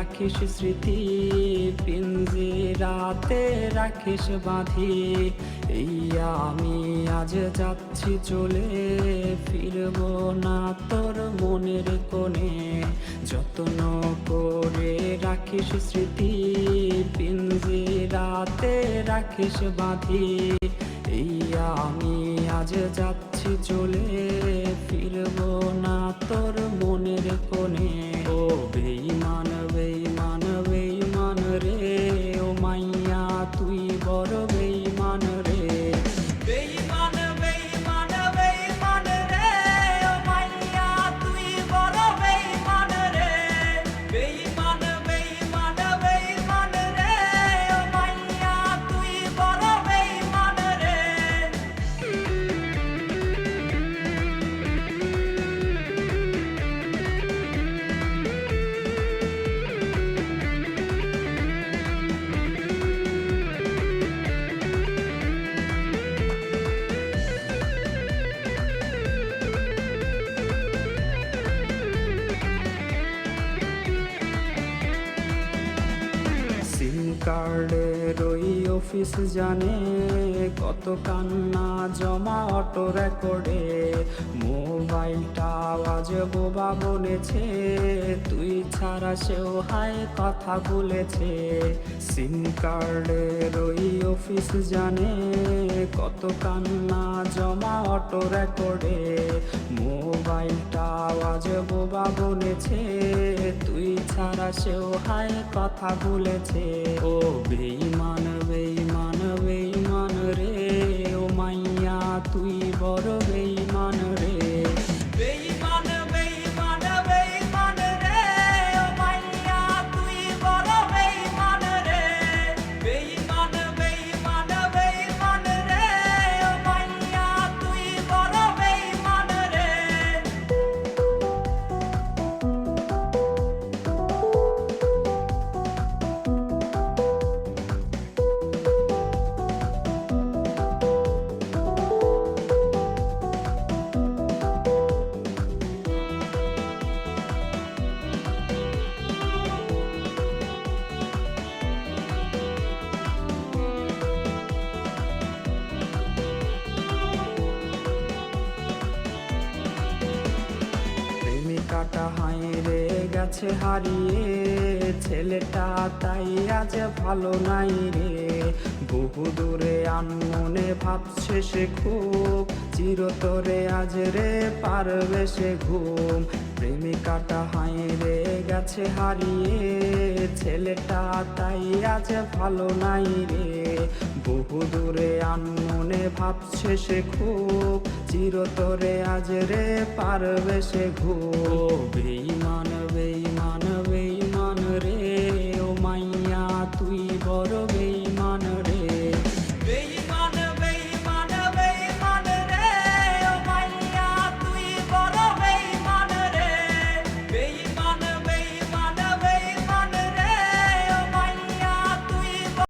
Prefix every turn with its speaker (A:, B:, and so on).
A: রাখিস স্মৃতি, পিঞ্জিরাতে রাখিস বাঁধি। এই আমি আজ যাচ্ছি চলে, ফিরব না তোর মনের কোণে। যত্ন করে রাখিস স্মৃতি, পিঞ্জিরাতে রাখিস বাঁধি। এই আমি আজ যাচ্ছি চলে, ফিরব না তোর মনের কোণে। ও বেঈমান বেঈমান বেঈমান রে, ও মাইয়া তুই বড় বেঈমান রে। বেঈমান বেঈমান বেঈমান রে, ও মাইয়া তুই বড় বেঈমান রে। বেঈমান বেঈমান বেঈমান রে, ও মাইয়া তুই বড় বেঈমান রে। সিম কার্ডের ওই অফিস জানে কত কান্না জমা অটো রেকর্ডে। মোবাইলটা আওয়াজ বোবা বলেছে, তুই ছাড়া সেও হায় কথা বলেছে। সিম কার্ডের ওই অফিস জানে কত কান্না জমা অটো রেকর্ডে। মোবাইলটা আওয়াজ বোবা বলেছে, তুই ছাড়া সেও হায় কথা বলেছে। ও বেঈমান বেঈমান বেঈমান রে, ও মাইয়া তুই বড় বেঈমান রে। বেঈমান বেঈমান বেঈমান রে, ও মাইয়া তুই বড় বেঈমান রে। বেঈমান বেঈমান বেঈমান রে, ও মাইয়া তুই বড় বেঈমান রে। প্রেমিকাটা হাইরে গেছে হারিয়ে, ছেলেটা তাই আজ ভালো নাই রে। বহু দূরে আনমনে ভাবছে সে খুব, চিরতরে আজ রে পারবে সে ঘুম। প্রেমিকাটা হাইরে গেছে হারিয়ে, ছেলেটা তাই আজ ভালো নাই রে। বহু দূরে আনমনে ভাবছে সে খুব, চিরতরে আজ রে পারবে সে ঘুম। বেঈমান বেঈমান